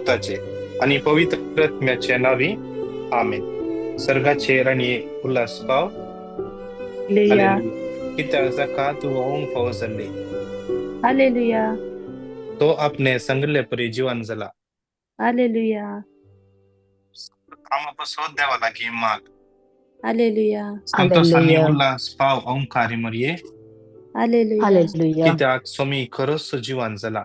पुत्राचे आणि पवित्र आत्म्याच्या नावी आमेन. सर्गाचे राणी उल्हास पाव. Hallelujah. Kita zakat वोंग फौजले Hallelujah. तो आपने संगले परी जीवन जला Hallelujah. आमापासून देवाला की माग Hallelujah. संतोषाने Hallelujah. उल्हास पाव ओंकारी मरिये Hallelujah. Hallelujah. कित्याक सोमी खरंच जीवन जला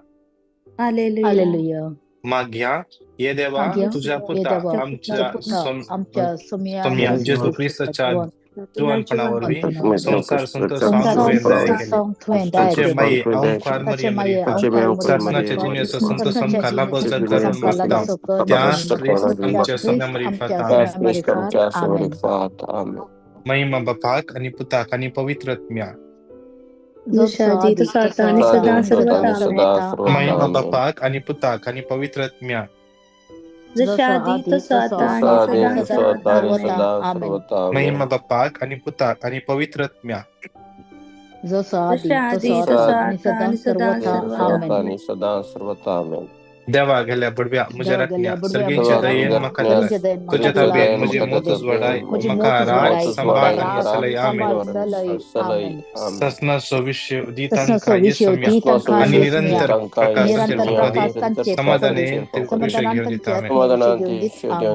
Hallelujah. Hallelujah. माग्या ये देवा माग्या तुझ्या ये पुता देवा आमच्या पुन्हा आमच्या सोम्या सोम्या जेजू ख्रिस्ताच्या जीवनपणावरवी जीवनपणावरवी संसार संतोष संसार सांगून संतोष Tace केले mai auncar त्याचे Maria माये Maria अंकार Sasnaच्या जिनेचं संत संकाला बसत संत करून संकाला बसता बसकर त्या करून ख्रिस्त बसता त्या आमच्या ख्रिस्त सोम्यामरी आमच्या फाता सोम्यामरी फात आमेन. महिमा बापाक आणि पुताक आणि पवित्र आत्म्या जशा आधी तसा आता आणि सदा सर्वदा. महिमा बापाक आणि पुताक आणि पवित्र आत्म्या जशा आधी तसा आता आणि सदा सर्वदा. आमेन. महिमा बापाक आणि पुताक आणि पवित्र आत्म्या जसं आधी जशा आधी तसं तसा आता आणि आता आणि सदा सर्वदा. सर्वदा. आमेन. देवा गेल्या बडव्या मुझ्या रत्न्या सर्गींच्या दयेन मका दिला तुझ्या ताब्यात मुझे मोतच वडाय मका राज संभाळ आणि सलय आमेन ससना सविष्य उदितांका येसम्या आणि निरंतर प्रकाशाचे समाधाने ते पुरुषे घेऊन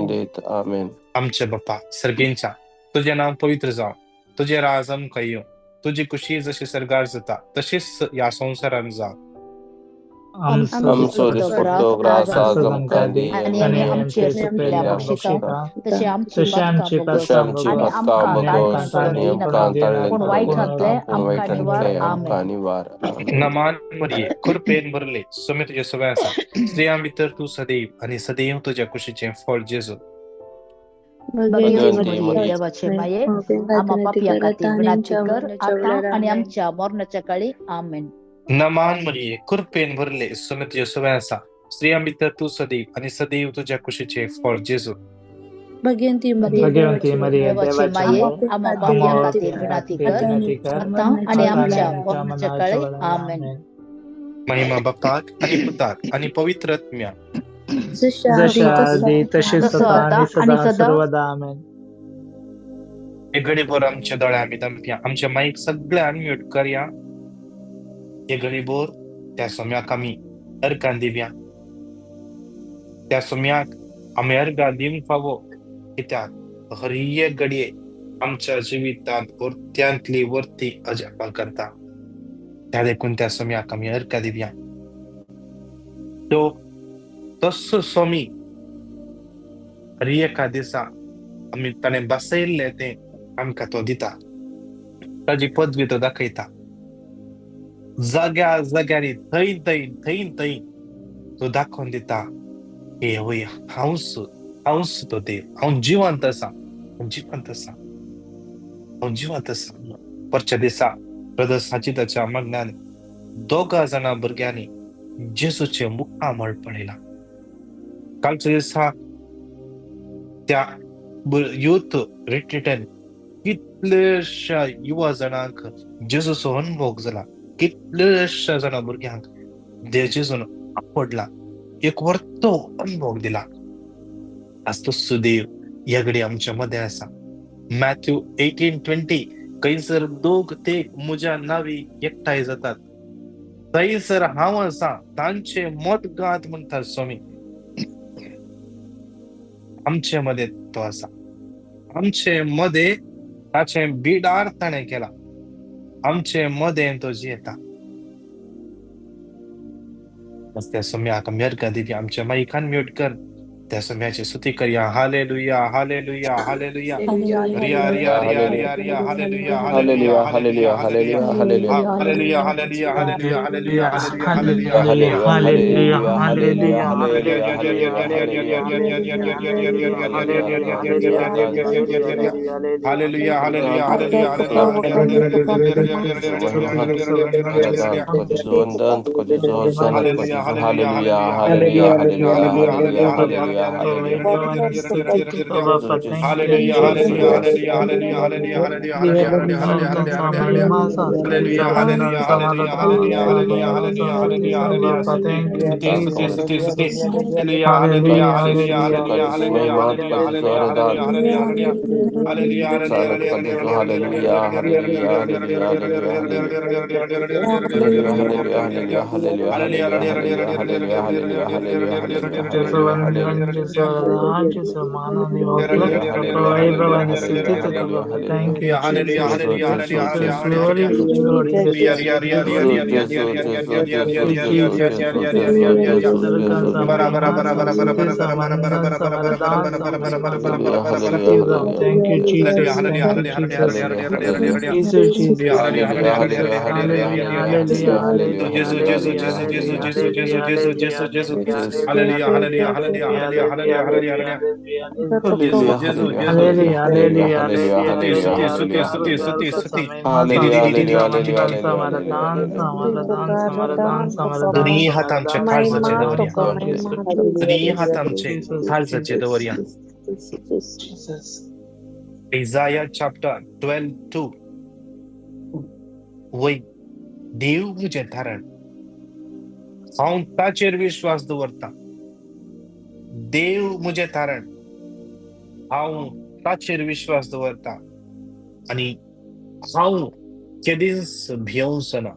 देत आमेन. आमचे बाप्पा सर्गींच्या तुझे नाव पवित्र जाव, तुझे राज आमकां येवं, तुझी कुशी जशी सरगार जाता तशीच या संसारान जाव. आमचो दिसपट्टो ग्रास आज आमकां दी आणि आमचे सुटलेल्या बक्षिका तशी आमची पातका बगोस आणि आमकां ताळले पण वाईटांतले आमकां निवार. नमान मरिये कृपेन भरले सोमे तुझे सगळे आसा स्त्रियां भितर तू सदैव आणि सदैव तुझ्या कुशीचे फळ जेजू. देवाचे माये आम्हा पापिया खातीर विनंती कर आता आणि आमच्या मरणाच्या काळी आमेन. नमान मरिये कृपेन भरले सोमे तुझे सगळे आसा स्त्रियां भितर तू सदैव आणि सदैव तुझ्या कुशीचे फळ जेजू. भगवंती मरिये देवाचे माये आम्हा पापिया खातीर विनंती कर आता आणि आमच्या मरणाच्या काळी आमेन. महिमा बापाक आणि पुताक आणि पवित्र आत्म्या जशा आधी तसेच आता आणि सदा. आमेन. हे गडीभर आमच्या दोळ्या आम्ही दंप्या आमच्या माईक सगळ्या अनम्यूट करूया. हे गडीभर त्या सोम्याक आम्ही अर्घां दिव्या त्या सोम्याक आम्ही अर्घां दिवंक फावो कित्याक हर एक घडये आमच्या जिवितांत वर्त्यांतली वर्ती अजापा करता त्या देखून त्या सोम्याक आम्ही अर्घां दिव्या. तो तसो सोमी हर एका दिसा आम्ही ताणें बसयल्लें तें आमकां तो दिता, ताजी पदवी तो दाखयता. जाग्या जाग्यांनी थंय तो दाखोवन दिता हे वय हांवच तो देव, हांव जिवंत आसा. परच्या दिसा ब्रदर साजिदाच्या मगनान 2 जाणां भुरग्यांनी जेजूचे मुखामळ पळयला. कालच्या दिसा त्या युथ रिट्रीटान कितलेशा युवा जाणांक जेजूचो अनुभव जाला, कितलेशा जाणां भुरग्यांक जेजून आपडला, एक वर्तो अनुभव दिला. आज तो सुदेव ह्या घडी आमच्या मध्ये आसा. मॅथ्यू 18:20 खंयसर 2 ते म्हज्या नावी एकठांय जातात थंयसर हांव आसा तांचे मत गात म्हणटा स्वामी. आमचे मध्ये तो आसा, आमचे मध्ये ताचे बिडार ताणें केला, आमचे मध्ये तो जियेता. त्या सोम्याक अर्घां दिवया. आमच्या माईकान म्यूट कर त्या सोम्याची स्तुती करया. हालेलुया हालेलुया हालेलुया रिया रिया रिया रिया रिया हालेलुया हालेलुया हालेलुया हालेलुया हालेलुया हालेलुया हालेलुया हालेलुया हालेलुया Oh, Bapa, thank you, Hallelujah, hallelujah, Jesus. hallelujah, hallelujah, hallelujah, hallelujah, hallelujah, Nanta hallelujah, sa hallelujah, mahima sa hallelujah, sa hallelujah, bandan sa hallelujah, maladan hallelujah, sa hallelujah, maladan sa hallelujah, hallelujah, hallelujah, hallelujah. Bapa, thank you, Suti, suti, Jesus. suti, suti. Hallelujah, Hallelujah, hallelujah, hallelujah, hallelujah, hallelujah, hallelujah, hallelujah, hallelujah, hallelujah, hallelujah, hallelujah, hallelujah. Hallelujah, hallelujah, Sana hallelujah, takatifu, hallelujah, hallelujah, hallelujah, hallelujah, hallelujah, hallelujah, hallelujah, hallelujah, hallelujah. Hallelujah, hallelujah, hallelujah, hallelujah. hallelujah, hallelujah, hallelujah, hallelujah, hallelujah, hallelujah, Jesus, hallelujah, hallelujah. Jesus, Jesus, Mana, the Hallelujah, Oblak, hallelujah, Papa, hallelujah, Abraham, hallelujah, City, hallelujah, Papa, hallelujah. thank you, Jesus, Jesu, Jesu, Jesus, Jesu, glory, Jesu. glory, Jesus, Jesu, Jesus, Jesu, Jesu, Jesu, Jesu, Jesus, Jesu, Jesu, Jesus, Jesu, Sarkan Jesu, sama Jesu. Iman sa Suti sama Niman sama Radan sama Iman Hallelujah, sama hallelujah, City sama. hallelujah, Thank you, hallelujah. Jesus, thank you, Jesus. Hallelujah, hallelujah. Jesus, Jesus, Hallelujah, Jesus, Jesus. hallelujah, hallelujah, Hallelujah, hallelujah, hallelujah, hallelujah, hallelujah, hallelujah, Jesus, hallelujah, Jesus, hallelujah, hallelujah, Jesus, hallelujah, Jesus, hallelujah. Jesus, Jesus, hallelujah, Jesus, Jesus, Jesus. hallelujah, Jesus. hallelujah, Hallelujah, hallelujah, hallelujah, hallelujah, hallelujah, hallelujah, hallelujah, hallelujah, hallelujah. hallelujah, Jesus, Hallelujah, Jesus, hallelujah, Jesus. hallelujah, hallelujah, hallelujah, hallelujah, hallelujah, hallelujah, Suti, hallelujah, suti, hallelujah. suti, hallelujah. suti, Garuda suti, sa suti. samaiman Di, sa di, Hallelujah, di, di, suti di, hallelujah, di, di, di, hallelujah, di. samaniman hallelujah, hallelujah, samaradan hallelujah. samaradan samaradan samaradan Doन्ही हातांच्या samaradan काळजाचे samaradan. दवरया. Thank you, sir. दोन्ही Jesus, हातांचे Jesus, काळजाचे Jesus, दवरया. Jesus. Isaiah chapter 12:2. वय देव मुझे धारण हांव ताचेर विश्वास दवरता. देव मुझे धारण हांव ताचेर विश्वास दवरता आणि हांव केदींच भियोंसना.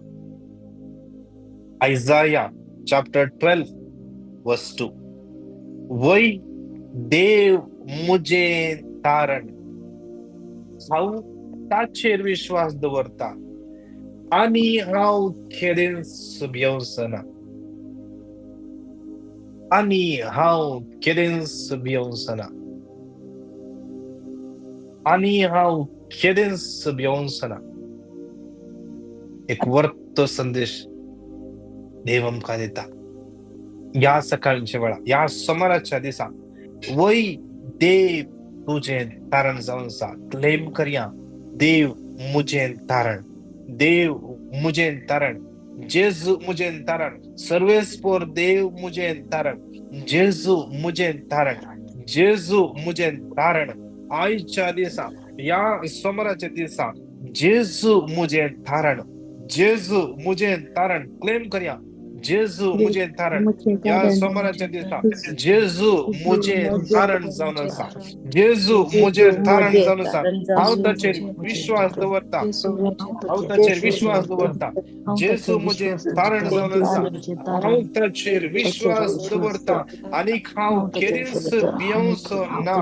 Isaiah chapter 12 verse 2. वय देव मुझे तारण हांव ताचेर विश्वास दवरता आणि हांव केदींच भियोंसना. आणि हांव केदींच भियोंसना. आणि हांव केदींच भियोंसना. एक वर्त संदेश देव आमकां दिता या सकाळच्या वेळा, या सोमाराच्या दिसा. वय देव तुझें तारण जावन आसा. क्लेम करया, देव मुझें तारण, देव मुझें तारण, जेजू मुझें तारण. सर्वेस्पोर देव मुझें तारण, जेजू मुझें तारण, जेजू मुझें तारण. आयच्या दिसा, या सोमाराच्या दिसा, जेजू मुझें तारण, जेजू मुझें तारण. क्लेम करया, जेजू मुझे तारण. या सोमाराच्या दिसा जेजू मुझे तारण जावन आसा. जेजू मुझे तारण जावन आसा. हांव ताचेर विश्वास दवरता. हांव ताचेर विश्वास दवरता. जेजू मुझे तारण जावन आसा. हांव ताचेर विश्वास दवरता आनीक हांव केदींच भियोंसो ना.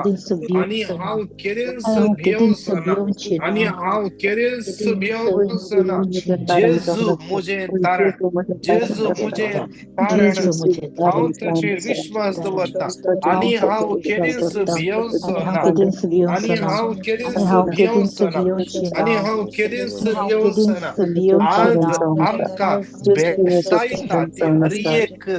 आणि हांव केदींच भियोंसो ना. आणि हांव केदींच भियोंसो ना. जेजू मुझे तारण, जेजू मुझे तारण. हांव ताचेर विश्वास दवरता आणि हांव केदींच भियोंसो ना. आणि हांव केदींच भियोंसो ना. आणि हांव केदींच भियोंसो ना. आज आमकां भेटतायता ती हर एक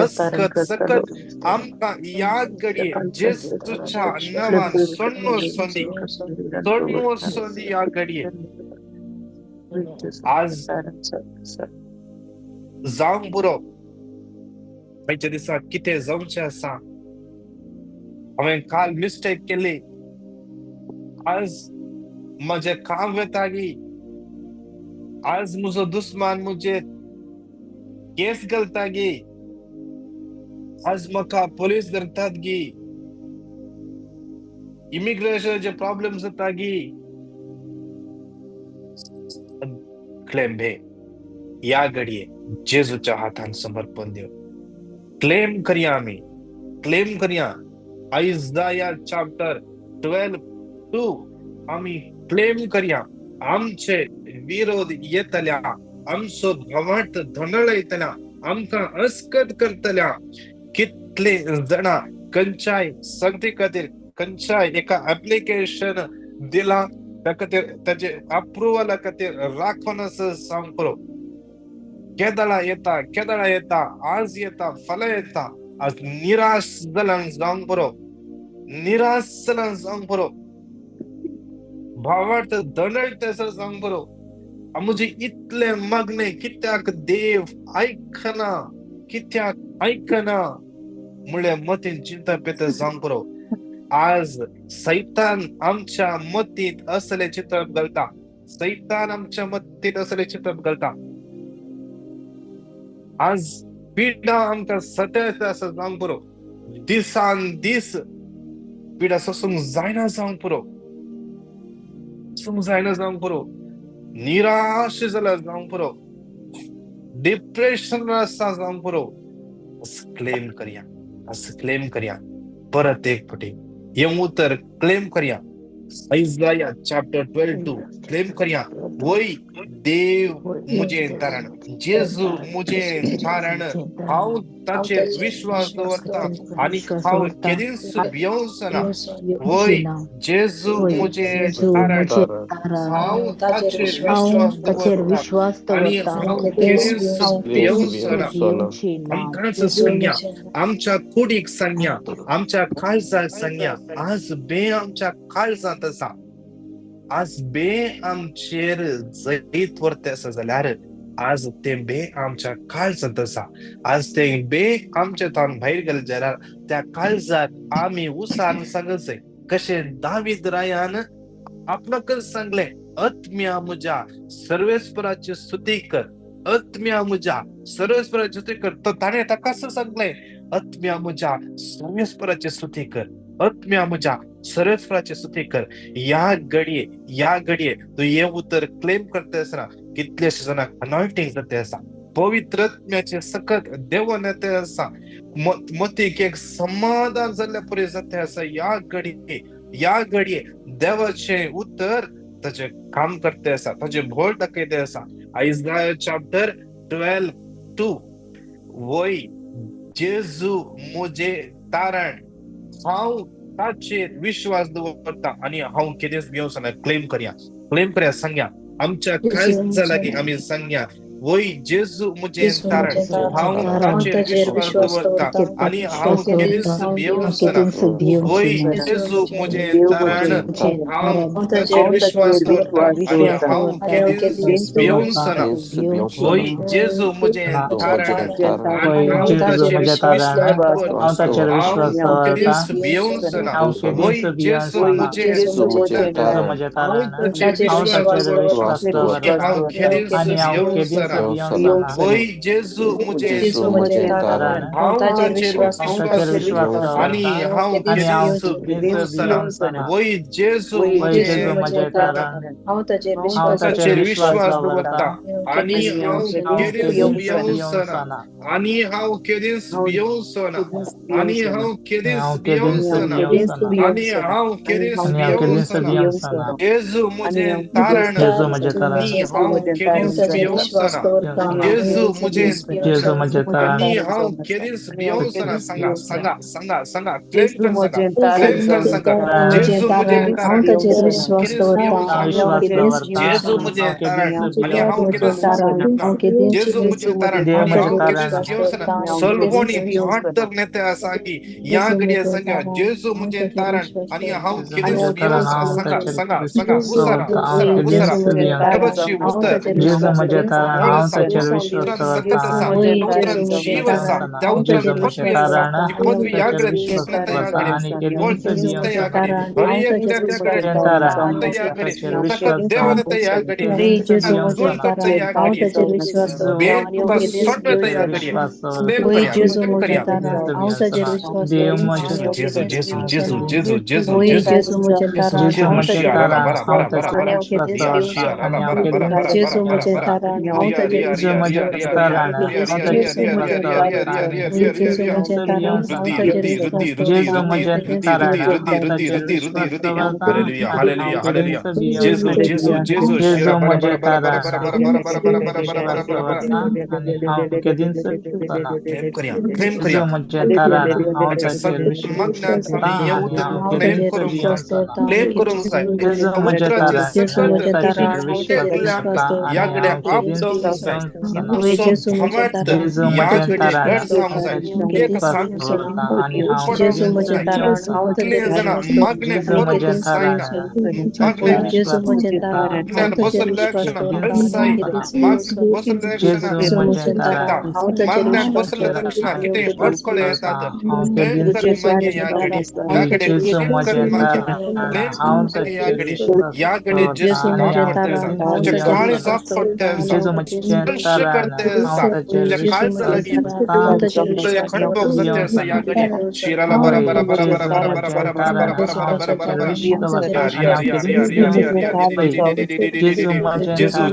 अस्कत सकत आमकां या घडये जेजूच्या नांवान सोडून वचोंदी, सोडून वचोंदी या घडये. आज जावंक बुरो आयच्या दिसा कितें जावचें आसा. हांवें काल मिस्टेक केली. आज म्हजें काम वेता गी. आज म्हजो दुस्मान मुझे केस घालता गी. आज म्हाका पुलीस धरतात गी. इमिग्रेशनचे प्रॉब्लेम जाता गी. क्लेम भे या घडये जेजूच्या हातान समर्पण दिव. क्लेम करया, आमी क्लेम करया. आयजाया चॅप्टर 12:2 आमी क्लेम करया. आमचे विरोध येतल्या, आमचो भवाट धोंडळयतल्या, आमकां अस्कत करतल्या. कितले जाणा खंयच्याय संगती खातीर खंयच्याय एका ऍप्लिकेशन दिला, त्या खातीर ताचे अप्रुवला खातीर राखोनस सांगलो. केदळा येता, केदळा येता, आज येता, फाल्यां येता. आज निराश जाल्यान जावंक बरो, निराश जाल्यान जावंक बरो. भावार्थ धडळटा जावंक बरो. म्हजे इतले मागणे कित्याक देव आयकना, कित्याक आयकना. मुळे मतीन चिंता पेते जावंक पुरो. आज सैतान आमच्या मतीत असले चित्र घालता. सैतान आमच्या मतीत असले चित्र घालता. आज पिढा आमकां सतत असं जावंक पुरो. दिसान दीस पिढा सोसूंक जायना जावंक पुरो. जायना जावंक पुरो. निराश जाल्यार जावंक पुरो. डिप्रेशन आसा जावंक पुरो. क्लेम करया. असं क्लेम करया. परत एक फावटी हे उतर क्लेम करया. Isaiah chapter 12 क्लेम करया. वय देव मुझे तारण. जेजू मुझे तारण. हांव ताचेर विश्वास दवरता आनी हांव केदींच भियोंसना. वय जेजू मुझे तारण. हांव ताचेर विश्वास दवरता आनी हांव केदींच भियोंसना. आमकांच सांगया. आमच्या कुडीक सांगया. आमच्या काळजाक सांगया. आज बे आमच्या काळजांत आसा. आज बे आमचेर जैत व्हरता आसा जाल्यार आज ते बे आमच्या काळजांत आसा. आज ते बे आमचे तान भायर गेले जाल्यार त्या काळजाक आमी उसान सांगचे. कशे दावीद रायान आपणाकच सांगले, आत्म्या म्हज्या सर्वेस्पराची स्तुती कर. आत्म्या म्हज्या सर्वेस्पराची स्तुती कर. तर ताणे ताका कसं सांगले, आत्म्या म्हज्या सर्वेस्पराची स्तुती कर. आत्म्या म्हज्या सर्वेस्पराची स्तुती कर. या घडये तू हे उतर क्लेम करते आसना. कितलेशे जाणांक अनॉयंटिंग जाते आसा. पवित्र आत्म्याचे सकत देवन येते आसा. मतीक एक समाधान जाल्ल्या परी जाते आसा. या घडये देवाचे उतर ताचे काम करते आसा. ताचे भोळ दाखयते आसा. Isaiah chapter 12:2 वय जेजू मुझे तारण. हांव ताचेर विश्वास दवरता आनी हांव केदेंच भियोंसना. क्लेम करया. सांगया. आमच्या काळजा लागीं आमी सांगया. वय जेजू मुझे तारण. हांव ताचेर विश्वास दवरता आनी हांव केदेंच भियोंसना. वय जेजू मुझे तारण. हांव ताचेर विश्वास दवरता आनी हांव केदेंच भियोंसना. वय जेजू मुझे तारण. हांव ताचेर विश्वास दवरता. हांव केदेंच भियोंसना. वय जेजू मुझे तारण. हांव ताचेर विश्वास दवरता. हांव केदेंच भियोंसना. वय जेजू मुझे तारण. हांव ताचेर विश्वास दवरता आनी हांव केदेंच भियोंसना. वय जेजू मुझे तारण. हांव ताचेर विश्वास दवरता आनी हांव केदेंच भियोंसना. आनी हांव केदेंच भियोंसना. आनी हांव केदेंच भियोंसना. आनी हांव केदेंच भियोंसना. जेजू मुझे तारण आनी हांव केदेंच भियोंसना. जेजू मुझे तारण आनी हांव केदेंच भियोंसना. सांगा. क्लेम कर सांगा. जेजू मुझे तारण. जेजू मुझे तारण आनी हांव केदेंच भियोंसना. जेजू मुझे तारण आनी हांव केदेंच भियोंसना. सलवणी फाटर नेते आसा की या घडये सांगा. जेजू मुझे तारण आनी हांव केदेंच भियोंसना. सांगा. उसारा. देवाची उतर. जेजू मुझे तारण. हांव ताचेर विश्वास दवरता आनी उतरान जीव आसा. त्या उतरान पदवी आसा. ती पदवी या घडये दिसता या घडये. व्हड दिसता या घडये. हर एक त्या घडये दिसता या घडये. ताका देव देता या घडये. ताका जोड करता या घडये. बेन तुका सोडता या घडये. क्लेम करया. जाय होय जेसू तुझं म्हजे घमंड तारण जेजू हांव म्हजे ताचेर याकडे तारण विश्वास घट जावंक दवरता जाय आनी हांव हांव एक केदीस विश्वास विश्वास सांगता दवरता दवरता आणि हांव जेसू उपडन म्हजे केदीनच तारण विश्वास हांव दवरता. ताचेर कितले जाणां विश्वास दवरता मागणे जेजू हांव म्हजे केदीस फुलसाय तारण विश्वास मागणे दवरता हांव जेसू विश्वास म्हजे दवरता. तारण हांव मागण्यान ताचेर बसले विश्वास क्षण दवरता केदीस हांव फुलसाय दवरता. केदीस माग विश्वास बसले क्षण जेजू जेसू म्हजे म्हजे चिंता तारण तारण हांव ताचेर मागण्यान विश्वास हांव बसले दवरता क्षण ताचेर हांव कितें विश्वास केदीस अडकळे दवरता. येतात हांव क्लेम केदीस कर जेसू मागे विश्वास म्हजे याकडे दवरता. तारण हांव याकडे ताचेर जेजू क्लेम विश्वास कर म्हजे मागे दवरता तारण क्लेम हांव कर ताचेर याकडे विश्वास याकडे दवरता जेसू आणि जिसका म्हजे हांव पडते तारण केदीस हांव तुझे ताचेर विश्वास काळे विश्वास साफ दवरता. पडते दवरता हांव जेजू म्हजे केदीस स्पर्श विश्वास तारण करते दवरता हांव ताचेर तुझ्या जेसू विश्वास काळजा म्हजे लगी दवरता. तारण हांव ताचेर तुझ्या विश्वास खंडोक दवरता सत्य बियॉन्ड असं हांव याकडे केदीस शिराला विश्वास बरा होय बरा बरा दवरता बरा जेजू बरा बरा म्हजे बरा बरा हांव तारण बरा ताचेर बरा हांव बरा विश्वास बरा ताचेर बरा दवरता विश्वास ताचेर दवरता या आणि या विश्वास हांव या केदीस या दवरता या या बियॉन्ड या जेजू म्हजे जेजू तारण जेजू हांव जेजू हांव ताचेर स्तुती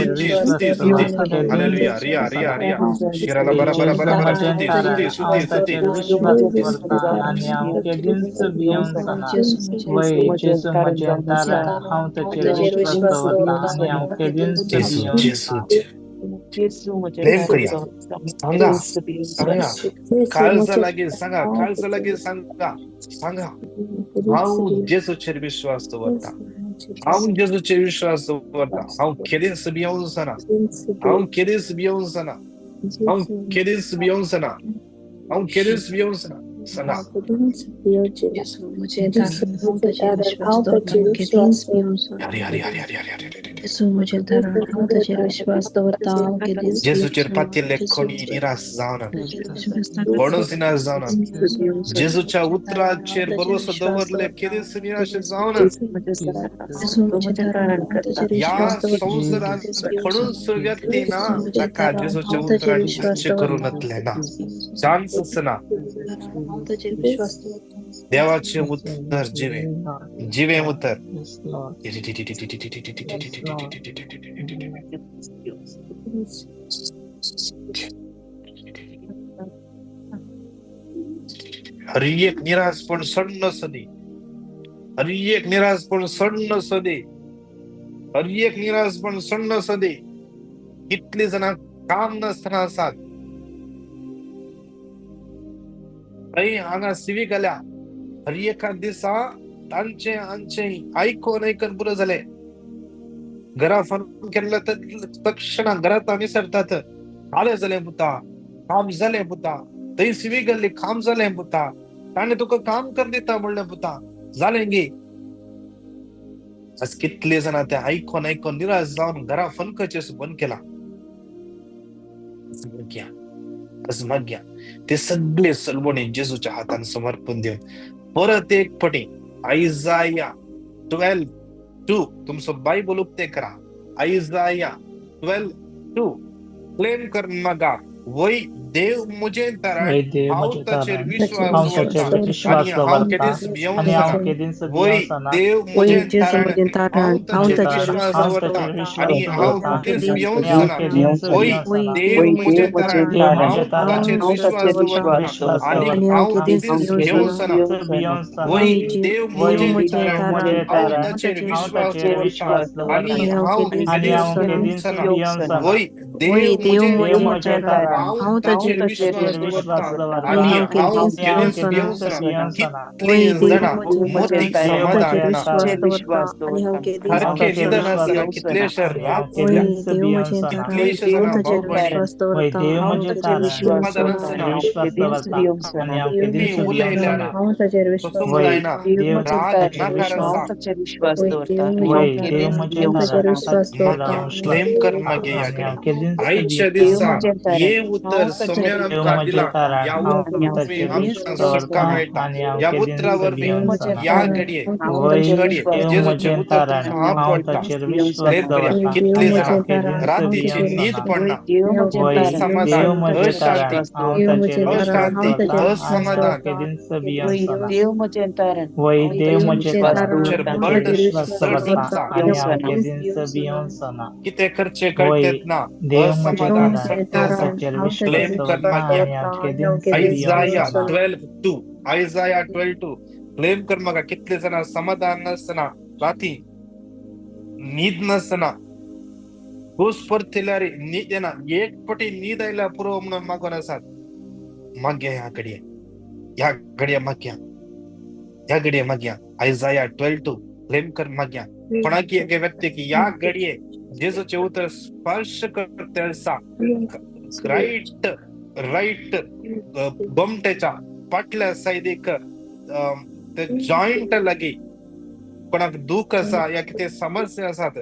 विश्वास विश्वास स्तुती दवरता स्तुती दवरता हांव केदीस हालेलुया केदीस रिया विश्वास दवरता. रिया रिया दवरता शिराला होय बरा बरा जेजू बरा बरा म्हजे हांव स्तुती तारण ताचेर स्तुती हांव स्तुती विश्वास स्तुती ताचेर दवरता विश्वास दवरता जेसू आणि म्हजे हांव तारण केदीस बियॉन्ड सना जेसू म्हजे होय तारण जेजू म्हजे म्हजे तारण तारण हांव हांव ताचेर ताचेर विश्वास विश्वास दवरता दवरता आणि हांव हांव केदीस केदीस विश्वास जेजू बियॉन्ड जेजू सना. क्लेम करूया सांगा सांगा काळजा लागेल सांगा काळजा लागेल सांगा सांगा हांव जेजूचेर विश्वास दवरता हांव जेजूचेर विश्वास दवरता हांव केदीस भियोंक जाना हांव केदीस भियोंक जाना हांव केदीस भियोंक जाना हांव केदीस भियोंक जाना सांगा जेसू म्हजे तारण हांव ताचेर विश्वास दवरता हांव केदीस भियोंक हरी जायना हरी हरी हरी हरी हरी हरी हरी. जेसू म्हजे तारण हांव ताचेर विश्वास दवरता हांव केदीस भियोंक जेजूचेर जायना पातिल्ले जेसू कोणी म्हजे निराश जावना ताचेर विश्वास दवरता कोणूच निराश जावना जेसू जेजूच्या तारण हांव उतराचेर ताचेर भरोसो विश्वास दवरले दवरता हांव केदीस निराश केदीस भियोंक जावना जायना जेसू म्हजे तारण हांव ताचेर विश्वास या दवरता हांव केदीस संसारात भियोंक कोणूच जायना व्यक्ती ना जेसू म्हजे ताका तारण जेजूच्या हांव ताचेर उतरात विश्वास टच दवरता करून हांव ना केदीस भियोंक जायना चान्सच ना तारण हांव ताचेर विश्वास दवरता देवाचे उतर जिवे जिवे उतर Yes, Lord. Yes, Lord. हर एक निराशपण सडणं सदी हर एक निराशपण सडणं सदी हर एक निराशपण सडणं सदी कितली जण काम नसताना आसात काही हांगा सिवी गेल्या हर एका दिसा तांचे आमचे ऐकून पुरं झाले घरा फोन केलं तर तक्षण घरात विसरतात आले झाले पुता काम झाले पुता तई सिवी गेली काम झाले पुता ताने तुका काम कर दिता म्हणलं पुता झाले गे आज कितले जण त्या ऐकून निराश जाऊन घरा फनकचेस बंद केला आज माग्या ते सगळे सलबोणे जेजूच्या हातान समर्पण देऊन परत एक पटी आयजाया 12:2 तुमचं बायबल उक्ते करा आयजाया 12:2 क्लेम कर मगा वय देव मुझे तारण वै देव हांव म्हजे ताचेर तारण ताचेर विश्वास हांव विश्वास ताचेर दवरता दवरता आणि विश्वास हांव दवरता केदीस भियोंक आणि हांव जाना केदीस वय भियोंसना देव वय मुझे जेसू तारण म्हजे हांव तारण हांव ताचेर जेता ताचेर विश्वास हांव विश्वास दवरता ताचेर दवरता विश्वास हांव आणि हांव दवरता केदीस केदीस विश्वास भियोंक आणि हांव जाना दवरता केदीस वय भियोंसना देव वय मुझे देव म्हजे तारण देव तारण म्हजे हांव तारण हांव ताचेर विश्वास विश्वास हांव दवरता दवरता विश्वास आणि आणि दवरता हांव हांव केदीस केदीस भियोंसना भियोंसना भियोंसना वय वय देव देव मुझे वै म्हजे देव तारण तारण म्हजे हांव तारण हांव ताचेर ताचेर हांव विश्वास ताचेर दवरता विश्वास आणि दवरता आणि हांव हांव केदीस आणि केदीस हांव भियोंसना केदीस भियोंसना भियोंसना वय वय देव देव मुझे देव म्हजे तारण म्हजे तारण तारण हांव हांव ताचेर ताचेर हांव विश्वास ताचेर विश्वास विश्वास दवरता दवरता दवरता आणि आणि हांव हांव केदीस आणि हांव केदीस भियोंसना केदीस भियोंसना भियोंसना वय कितले देव जाणा म्हजे तारण मतीक देव हांव ताचेर म्हजे समाधान ना विश्वास तारण दवरता आणि हांव केदीस हांव सारखे ताचेर भियोंसना निधन विश्वास असताना दवरता कितलेशे आणि हांव राग वय केल्या केदीस देव म्हजे भियोंसना तारण कितलेशे हांव जणां भाव ताचेर भयण विश्वास वै दवरता देव हांव म्हजे ताचेर तारण समाधान भियोंसना ताचेर असताना विश्वास दवरता आणि हांव तुम्ही केदीस दवरता उलयल्यार भियोंसना हांव ताचेर विश्वास कसोंक वै जायना दवरता देव म्हजे राग ताचेर नाकार विश्वास असा वय देव म्हजे वै देव तारण म्हजे हांव ताचेर तारण विश्वास ताचेर दवरता हांव माग्या आणि हांव विश्वास क्लेम कर दवरता केदीस मागे आणि याकडे हांव केदीस आजच्या दिवसा भियोंसना ये उत्तर सोम्यान देव आमकां म्हजे दिला तारण या हांव उतरावरवी ताचेर आमकां विश्वास सुटका दवरता मेळटा आणि हांव या केदीस उतरावरवी भियोंसना या तारण घडये हांव वै ताचेर घडये विश्वास देव जेजूचे म्हजे दवरता उतर तारण तुमकां हात हांव पडटा ताचेर विश्वास क्लेम करया दवरता देव कितले आणि हांव जाणां म्हजे तारण केदीस हांव रातीची ताचेर न्हीद भियोंसना विश्वास पडना वै असमाधान देव म्हजे तारण अशांती हांव देव ताचेर म्हजे तारण विश्वास अशांती हांव दवरता ताचेर आणि विश्वास हांव असमाधान दवरता केदीस हांव केदीस भियोंसना भियोंसना वै देव देव म्हजे म्हजे तारण तारण तुमचेर हांव हांव बर्डन ताचेर विश्वास विश्वास चड दवरता दवरता जाता आणि आणि हांव हांव केदीस केदीस भियोंसना भियोंसना कितें करचे वै कळटेत ना देव म्हजे देव असमाधान तारण म्हजे सत्य हांव आसा तारण ताचेर हांव ताचेर विश्वास क्लेम कर दवरता विश्वास मागया आणि हांव दवरता आणि हांव केदीस केदीस आयजाया भियोंसना भियोंसना 12:2 आयजाया 12:2 क्लेम कर म्हाका कितले जाणां समाधान नासतना राती न्हीद नासतना घुस परतिल्यार न्हीद येना एक पटी न्हीद आयल्या पुरो म्हणून मागोन आसात मागया ह्या घडये मागया आयजाया 12:2 क्लेम कर मागया कोणाकी एक व्यक्ती की या घडये जेजूचे उतर स्पर्श करते असा राईट राईट गोमटेच्या पाटल्या सायडीक ते जॉइंट लागी कोणाक दुःख असा या किती समस्या असतात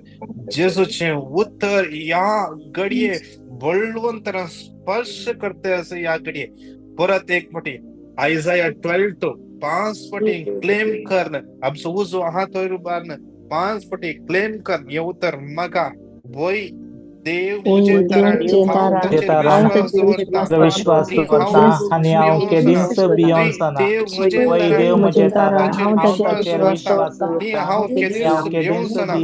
जेजूचे उत्तर या घडये बळवंतर स्पर्श करते असं या घडये परत एक पटी आयझाया 12 5 पटी क्लेम करणं आमचं उजो हात उभारणं 5 पटी क्लेम कर ये उत्तर मगा वय देव मुझे विश्वास करता आणि हांव केदींच भियोंसना वय देव म्हजे तारण हांव ताचेर विश्वास करता हांव केदींच भियोंसना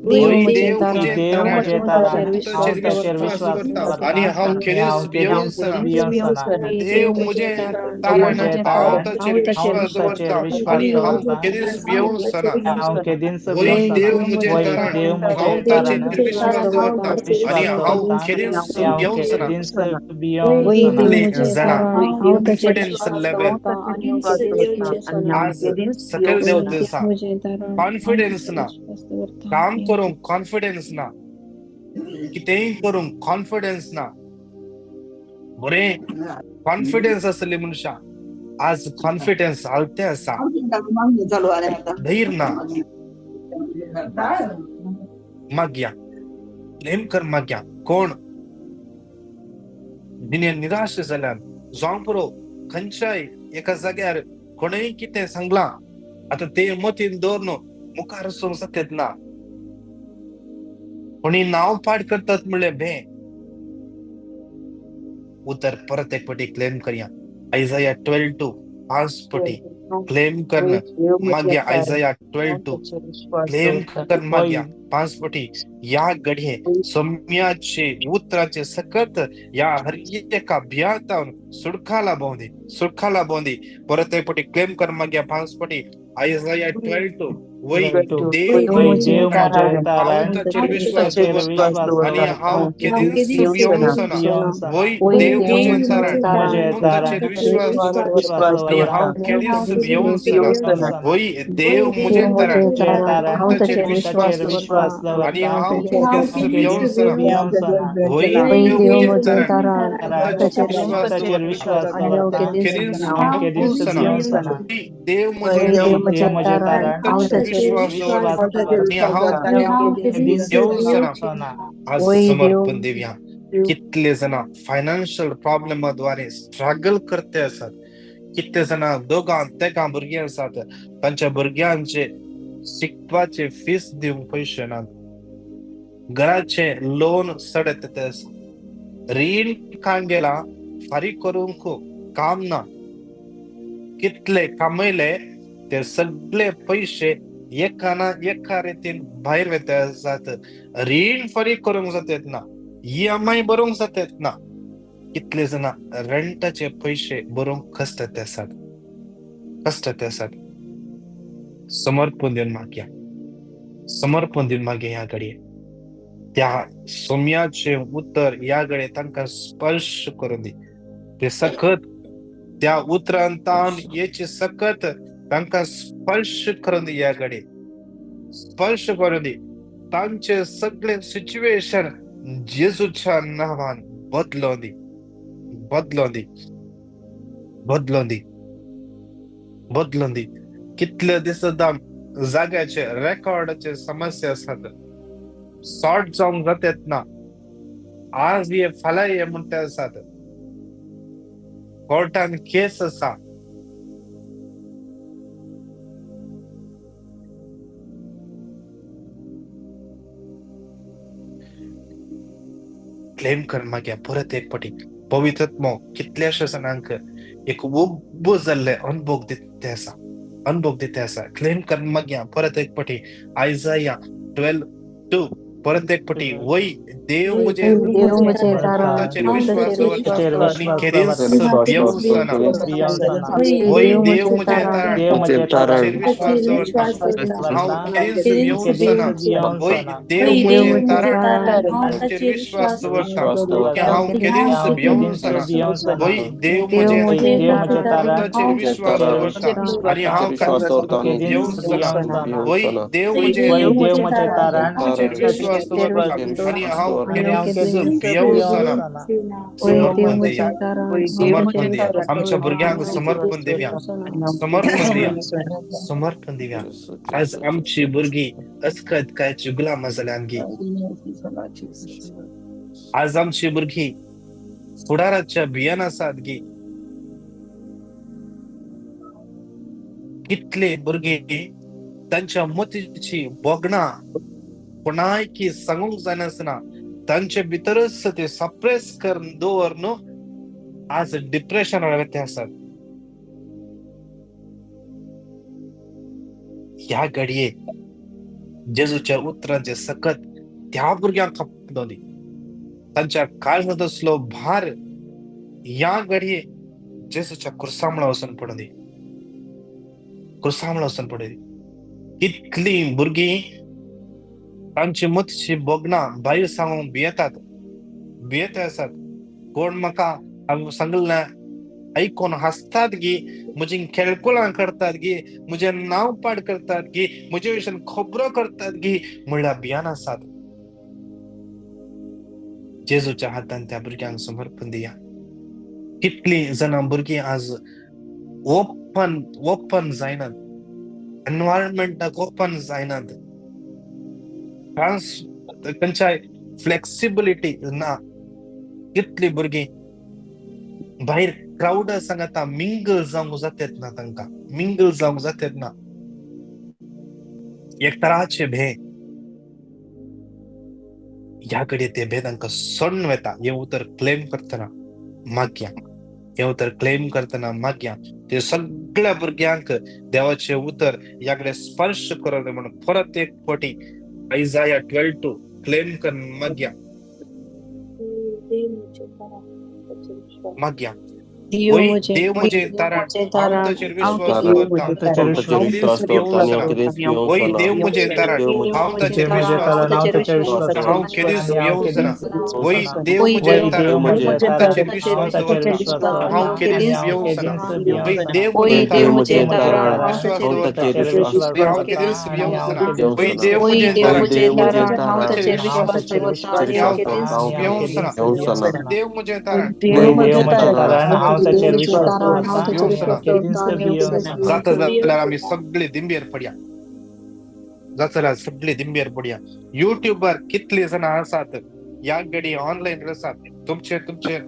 देव म्हजे तारण हांव ताचेर विश्वास करता आणि हांव केदींच भियोंसना देव मुझे तारण हांव ताचेर विश्वास करता आणि हांव केदींच भियोंसना हांव केदींच वय देव मुझे वय तारण देव म्हजे हांव तारण ताचेर विश्वास करता आणि हांव केदींच भियोंसना कॉन्फिडेंस लेवल आज सकल देव दिसा कॉन्फिडेंस ना काम करूंक कॉन्फिडेंस ना कितेंय करूंक कॉन्फिडेंस ना बरे कॉन्फिडेंस असले मनशा आज कॉन्फिडेंस हालते असा धैर्य ना माग्या नेमकर माग्या कोण दिने निराश जाल्यान जावंक पुरो खंयच्याय एका जाग्यार कोणेय कितें सांगला आता ते मतीन दवरन मुखार वचूंक जातात ना कोणी नाव पाठ करतात म्हणले भे उतर परत एक पटी क्लेम करया आयझाया 12 5 पटी क्लेम करणं माग्या आयझाया 12 क्लेम कर माग्या 5 पटी या घडये सौम्याचे उतराचे सकत या हर एका भियातावन सुडखाला बोंदी परत एक पटी क्लेम कर माग्या 5 पटी आयझाया 12 वय देव म्हजे तारण हांव ताचेर विश्वास दवरता आणि हांव केदींच भियोंसना वय देव म्हजे तारण हांव ताचेर विश्वास दवरता आणि हांव केदींच भियोंसना वय देव म्हजे तारण हांव ताचेर विश्वास दवरता आणि हांव केदींच भियोंसना वय देव म्हजे तारण हांव ताचेर विश्वास दवरता केदींच भियोंसना देव म्हजे तारण हांव आज समर्पण देऊया कितले जण फायनान्शियल प्रॉब्लेमाद्वारे स्ट्रगल करते असतात कितले जण दोघां तेगा भुरगीं आसात तांच्या भुरग्यांचे शिकपाचे फीस दिवंक पैसे ना घराचे लोन सडत ते रीण कांगेला फारीक करूंक काम ना कितले कमयले ते सगळे पैसे एका रितीन भायर वेता जात रीण फारीक करूंक जातात ना EMI भरूंक जातात ना कितले जण रेंटाचे पैसे भरूंक कष्टात आसात समर्पण दिवन मागे या घडये त्या सौम्याचे उत्तर या घडये तांकां स्पर्श करून दी ते सकत त्या उतरांतान याची सकत तांकां स्पर्श करून दी या घडये स्पर्श करून दी तांचे सगळे सिच्युएशन जेजूच्या नावान बदलोन दी कितले दिसता जाग्याचे रेकॉर्डाचे समस्या आसात सॉर्ट जावंक जातात ना आज ये फाल्यां ये म्हणते आसात कोर्टान केस आसा क्लेम कर मागे परत एक पटी पवित्रत्व कितल्याशा जणांक एक उब जाल्ले अनुभव दिते आसा क्लेम कर मागे परत एक पटी आयझाया 12:2 परत एक पटी वय देव म्हजे ताचेर विश्वास दवरता आनी केदींच भियोंसना वय देव म्हजे तारण ताचेर विश्वास दवरता हांव केदींच भियोंसना वय देव म्हजे तारण हांव ताचेर विश्वास दवरता हांव केदींच भियोंसना वय देव म्हजे तारण ताचेर विश्वास दवरता आनी हांव केदींच भियोंसना वय देव म्हजे तारण ताचेर विश्वास विश्वास दवरता आणि हांव आणि आमचे केदीस दीस भियेवचना समर्पण दिया समर्पण दिया Oye, आमच्या भुरग्यांक समर्पण दिवया समर्पण दिया समर्पण दिवया आज आमची भुरगी अस्खद कायची गुलाम जाल्यान गी आज आमची भुरगी फुडाराच्या भियान आसात गी कितले भुरगे तांच्या मतीची बोगणा कोणाय की सांगूंक जायनासना तांचे भितरच ते सप्रेस करून दवरन आज डिप्रेशन ते आसात ह्या घडये जेजूच्या उतरांचे सकत त्या भुरग्यांक खपलोली तांच्या काळजात असलो भार ह्या घडये जेजूच्या कुर्सामळा वचून पडली कुर्सामळा वचून पडली कितली भुरगी तांची मतीची बोगणा भायर सांगूंक भियेत आसात कोण म्हाका सांगला ऐकून हसतात गी म्हजी खेळकुलां करतात गी म्हजे नाव पाड करतात गी म्हजे विशीं खबरो करतात गी म्हणल्यार भियान आसात जेजूच्या हातान त्या भुरग्यांक समर्पण दिया कितली जाणां भुरगीं आज ओपन जायनात एनवायरमेंटाक ओपन जायनात खंयच्याय फ्लेक्सिबिलिटी ना कितली भुरगीं भायर क्राउड सांगता मिंगल जावंक जातेत ना तांकां मिंगल जावंक जातेत ना एक तराचे भे ह्या कडे ते भे तांकां सोडून वेता हे उतर क्लेम करतना मागया ते सगळ्या भुरग्यांक देवाचे उतर याकडे स्पर्श करून म्हणून परत एक फावटी आयझाया 12:2 क्लेम कर मागया देव मुझे तारण हांव ताचेर विश्वास दवरता देव मुझे तारण हांव ताचेर विश्वास दवरता हांव केदीस भियेवचना देव मुझे तारण हांव ताचेर विश्वास दवरता हांव केदीस भियेवचना देव मुझे तारण विश्वास दवरता हांव केदीस भियेवचना देव मुझे तारण हांव ताचेर विश्वास दवरता हांव केदीस भियेवचना देव मुझे तारण जाता जाल्यार आमी सगळे दिंबेर पडया युट्यूबर कितले जाणां आसात या घडी ऑनलाईन आसात तुमचे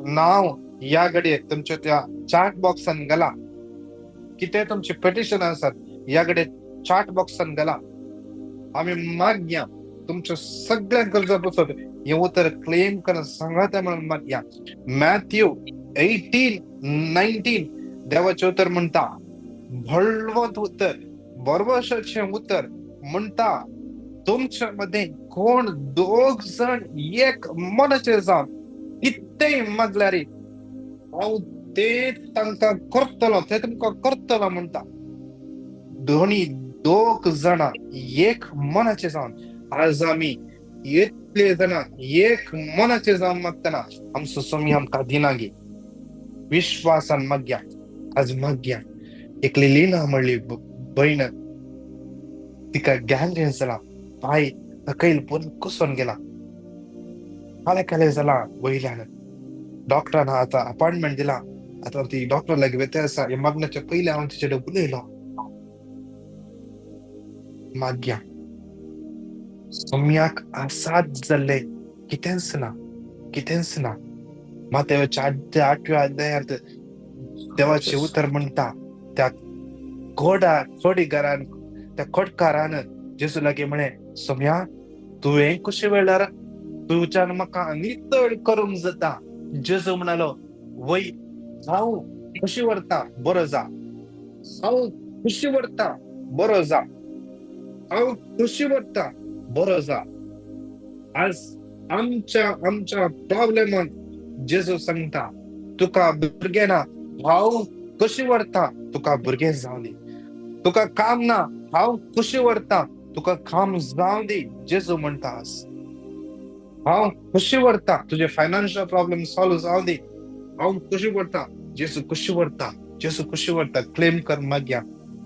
नाव या घडी तुमच्या त्या चॅट बॉक्सान घाला कितें तुमचे पेटिशन आसात या घडी चॅट बॉक्सान घाला आमी मागया तुमच्या सगळ्या गरजा पसत हे उतर क्लेम करून सांगात म्हणून मागया मॅथ्यू 18:19 देवाचे उतर म्हणता भळवंत उतर बरोबरचे उतर म्हणता तुमच्या मध्ये कोण दोग जण एक मनाचे जावन कितेंय मागल्यार हांव ते तांकां करतलो ते तुमकां करतलो म्हणटा दोग जाणां एक मनाचे जावन आज आमी इतले जाणां एक मनाचे जावन मागतना आमचो स्वामी आमकां दिनागी विश्वासान मागया आज मागया एकली लिना म्हणली बहीण तिका गँग्रेन जाला पाय सकयल पूर्ण कुसून गेला काले जाला वयल्यान डॉक्टरान आतां अपॉइंटमेंट दिला आतां ती डॉक्टर लागीं वेते आसा हे मागण्याच्या पयले हांव तिचे कडेन उलयलो मागया सोम्याक आसात जाल्ले कितेंच ना मातेच्या 8व्या अध्यायात देवाचे उतर म्हणता त्या खोडीगारान त्या खोडकारान जेजू लागी म्हणे सोम्या तुवें कशें वेळार तुज्यान म्हाका नितळ करूंक जाता जेजू म्हणालो वय हांव खुशी व्हरता बरो जा हांव खुशी व्हरता बरो जा हांव खुशी व्हरता बरो जा आज आमच्या प्रॉब्लेमांक जेजू सांगता तुका भुरगें ना हांव खुशी व्हरता तुका भुरगें जावं दी तुका काम ना हांव खुशी व्हरता तुका काम जावं दी जेजू म्हणटा हांव खुशी व्हरता तुजे फायनान्शियल प्रॉब्लेम सॉल्व जावं दी हांव खुशी व्हरता जेजू खुशी व्हरता क्लेम कर मागया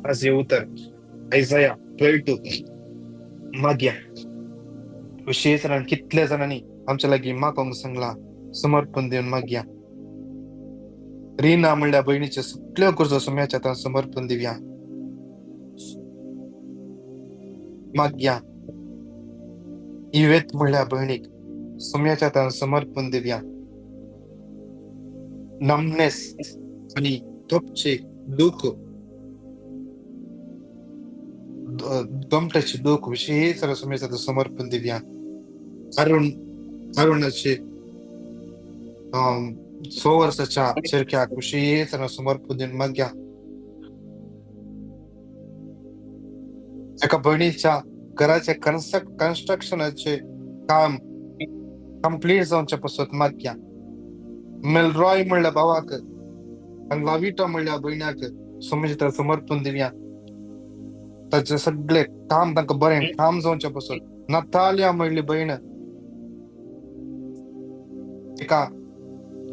आज हे उतर आयझाया 12:2 मागया विशेष कितल्या जणांनी आमच्या लागीं मागोंक सांगला समर्पण देऊन मागया. रीना म्हणल्या बहिणीच्या सगळ्या गरजो सुम्याच्या हातान समर्पण दिवया. मागया. इवेत म्हणल्या बहिणीक सुम्याच्या हातान समर्पण दिवया. नमनेस आणि तोपचे दुःख गमटाचे दुःख विशेष सुम्याच्या हातान समर्पण दिवया. अरुणाचे 100 वर्षाच्या चिरक्याक विशेष समर्पण देऊन मागया. एका बहिणीच्या घराचे कन्स्ट्रक्शनचे काम कंप्लीट जावच्या पासून मागया. मेलरॉय म्हणल्या भावाक आणि लाविटा म्हणल्या बहिण्याक सुम्याच्या समर्पण दिवया. ताचे सगळे काम तांका बरें काम जावच्या पासून. नतालिया म्हणली बहीण एका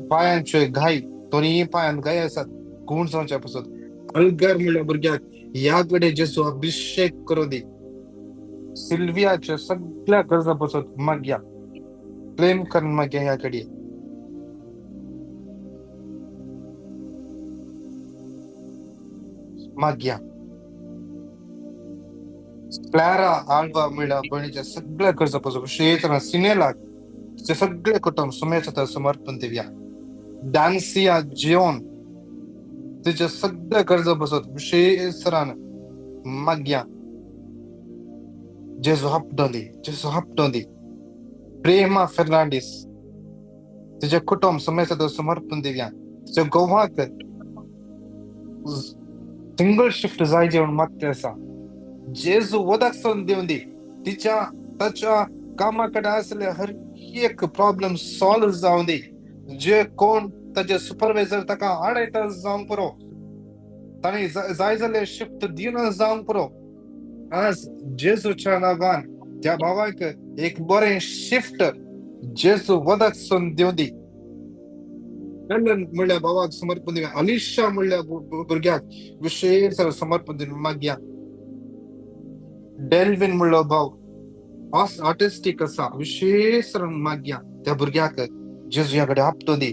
पायांचे घाई दोन्ही पायान घाई असतात गुण जावच्या पासून. अलगर म्हणल्या भुरग्याक याकडे जेसू अभिषेक करू दे. सिल्वियाच्या सगळ्या गरजापासून मागया. प्रेम करून मागया याकडे. मागया. क्लॅरा आल्वा म्हणल्या बहिणीच्या सगळ्या गरजापासून विशेष सिनेला ते सगळे कुटुंब सुम्याच्या समर्पण देऊया. डान्सिया जिओन तिच्या सगळ्या गरजापासून विशेष मागया. जेजू हप्तो दे. प्रेमा फर्नांडिस तिचे कुटुंब सुम्याच्या समर्पण देऊया. तिच्या गोवाक सिंगल शिफ्ट जाय जेवण मागते असा जेजू वदक सोन देऊन दे. त्याच्या कामाकडे असले हर एक प्रॉब्लेम सॉल्व जाऊन दे. जे कोण त्याचे सुपरवायझर ताका आडयता जावंक पुरो ताणी जाय जाल्यार शिफ्ट दिवन जावंक पुरो. आज जेजूच्या नावान त्या भावाक एक बरें शिफ्ट जेजू वदक सोन देऊन दे. म्हणल्या भावाक समर्पण दिवया. अलिशा म्हणल्या भुरग्याक विशेष समर्पण दिवन मागया. डेल्विन म्हणलो भाव ऑटिस्टिक असा विशेष मागया. त्या भुरग्याक जेजू याकडे हप्तो दे.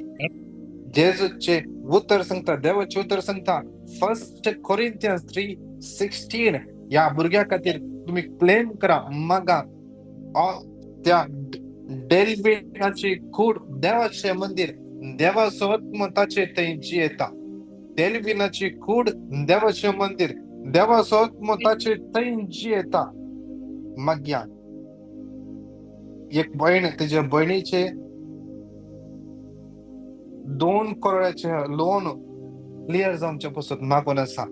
जेजूचे उत्तर सांगता देवाचे उत्तर सांगता 1 कोरिंथियन्स 3:16 या भुरग्या खातीर तुम्ही क्लेम करा मागा. त्या डेल्विनाची कूड देवाचे मंदिर देवासोबत मताचे थंय जियेता. डेल्विनाची कूड देवाचे मंदिर देवासोबत मताचे थंय जियेता. मागया. एक बहीण तिच्या बहिणीचे 2 करोडाचे लोन क्लिअर जावच्या पासून मागून असा.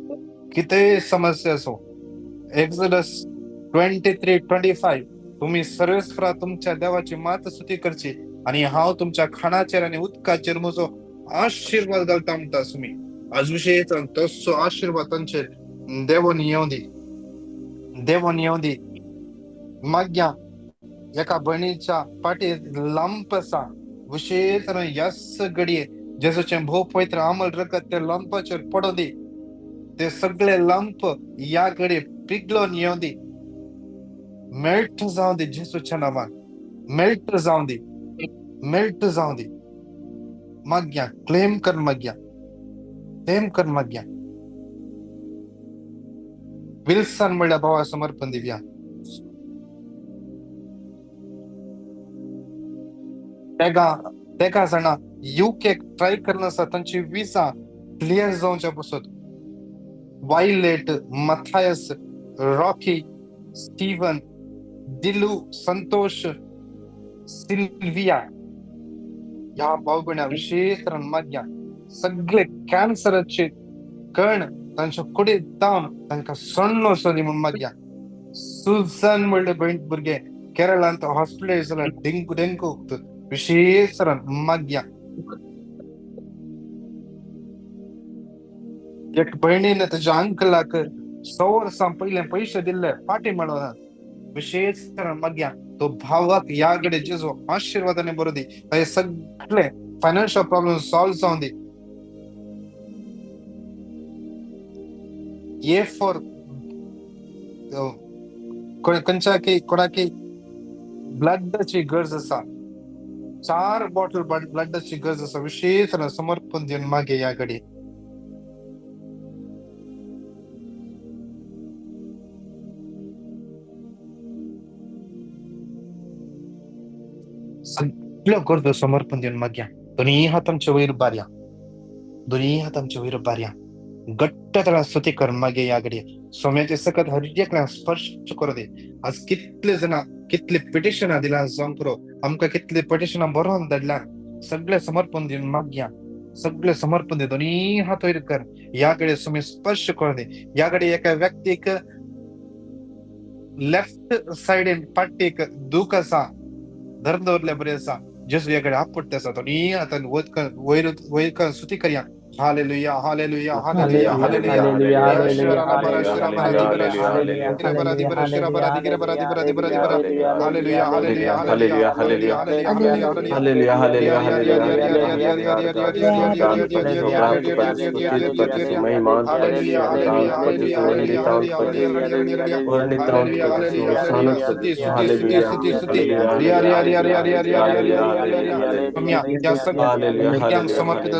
किती समस्या असो. एक्झोडस 23:25 तुम्ही सर्वस्वरा तुमच्या देवाची मात स्तुती करची आणि हांव तुमच्या खाणाचेर आणि उदकाचेर म्हजो आशीर्वाद घालता म्हणटा तुम्ही. आज विशेष तसो आशीर्वाद तांचेर देवून येवं दी. मागया. एका बहिणीच्या पाठीत लंप असा विशेष यस घडये जेजूचे भोव पवित्र अमल रगत त्या लंपाचेर पडो दे. ते सगळे लंप या घडी पिगलोन येवं दी. मेल्ट जावं दे जेजूच्या नावान. मेल्ट जावं दे. मागया. क्लेम कर मागया. विल्सन म्हणल्या भावा समर्पण दिवया. तेका जाणा UK ट्राय करनासा तांची विसा क्लिअर जावच्या पासून. वायलेट, मथायस, रॉकी, स्टीवन, दिलू, संतोष, सिल्विया या भाऊ बहिण्या विशेष मागया. सगळे कॅन्सरचे कण तांच्या कुडीत जावन तांकां सण्ण सोदी म्हणून मागया. सुझन म्हणले बहीण भुरगे केरळांत हॉस्पिटल डेंगू विशेष मागया. एक बहिणीने त्याच्या अंकलाक 100 वर्सां पयले पैसे दिले पाठी मेळोना. विशेष मागया. तो भावाक याकडे जेजू आशीर्वादाने बरो दी. हे सगळे फायनान्शियल प्रॉब्लेम सॉल्व जावन दी. ये फॉर कोणाकी ब्लडची गरज असा 4 बॉटल ब्लडची गरज असा विशेष समर्पण देऊन मागे याकडे सगळं करतो समर्पण देऊन माग्या दोन्ही हातांच्या वैर बाऱ्या दोन्ही हातांच्या वैर बाऱ्या घट्ट त्याला स्तुती कर मागे याकडे सोम्याचे सकत हरियाकला स्पर्श करू दे आज कितले जण कितले पिटिशन दिला जाऊन करो आमका कितले पिटिशन बरोवन दडला सगळे समर्पण देऊन माग्या सगळे समर्पण दे दोन्ही हात वैर कर याकडे तुम्ही स्पर्श करू दे याकडे एका व्यक्तीक लेफ्ट साइड पाठी एक दुःख असा धर्म दवरल्या बरे असा जेसू याकडे आपटते असा तो नी आता वैर स्तुती करूया हालेलुया हालेलुया हालेलुया हालेलुया समर्पित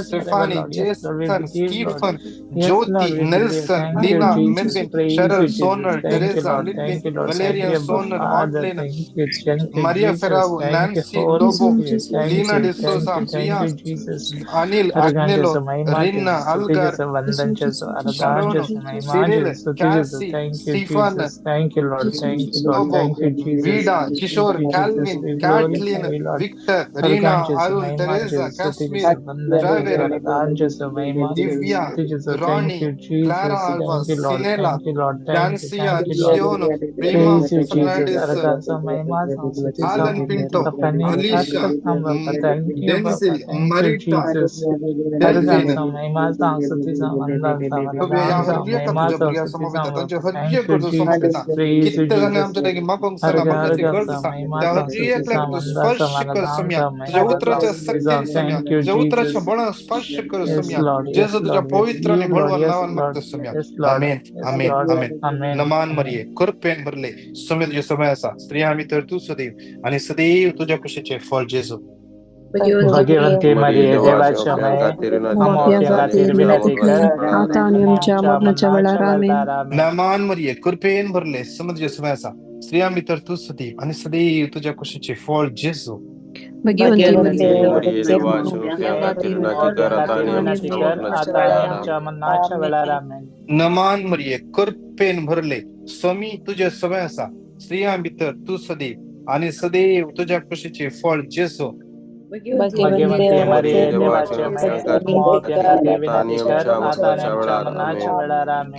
Stefani, Jason, Stephen, Jyoti, Nelson, Lina, Melvin, Cheryl, Sonar, Teresa, Lidwin, Valerian, Sonar, Madeleine, Maria Ferrao, Nancy, Lobo, Lina De Souza, Sia, Anil, Agnello, Rina, Algar, Sharon, Cyril, Cassie, Stefan, Lobo, Vida, Kishore, Calvin, Kathleen, Victor, Rina, Arun, Teresa, Kashmir, Javier, Divya, Ronnie, Clara Alva, Sinela, Dancia, Giono, Prima, Fernandez, Alan Pinto, Alicia, Denzel, Marita, Delvin, स्पर्श कर सम्या जेसू तुझ्या पवित्र आणि बळवान नावान मागतो सम्या आमेन आमेन आमेन नमान मरिये कृपेन भरले सम्य तुझ्या समय असा स्त्री आम्ही तर तू सदैव आणि सदैव तुझ्या कुशीचे फळ जेसू भाग्यवंती मरिये देवाच्या माये आमच्या विनंती कर आता आणि आमच्या मरणाच्या वेळेला आमेन नमान मरिये कृपेन भरले सम्य तुझ्या समय असा स्त्री आम्ही तर तू सदैव आणि सदैव तुझ्या कुशीचे फळ जेसू नमान मरिये कृपेन भरले स्वामी तुझ्या समय असा स्त्रिया भीतर तू सदैव आणि सदैव तुझ्या कुशीचे फळ जेसू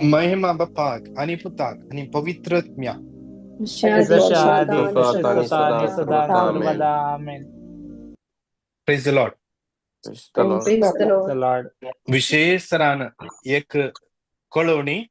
महिमा बापाक आणि पुताक आणि पवित्रत्म्या Praise the Lord. विशेष रान एक कळवणी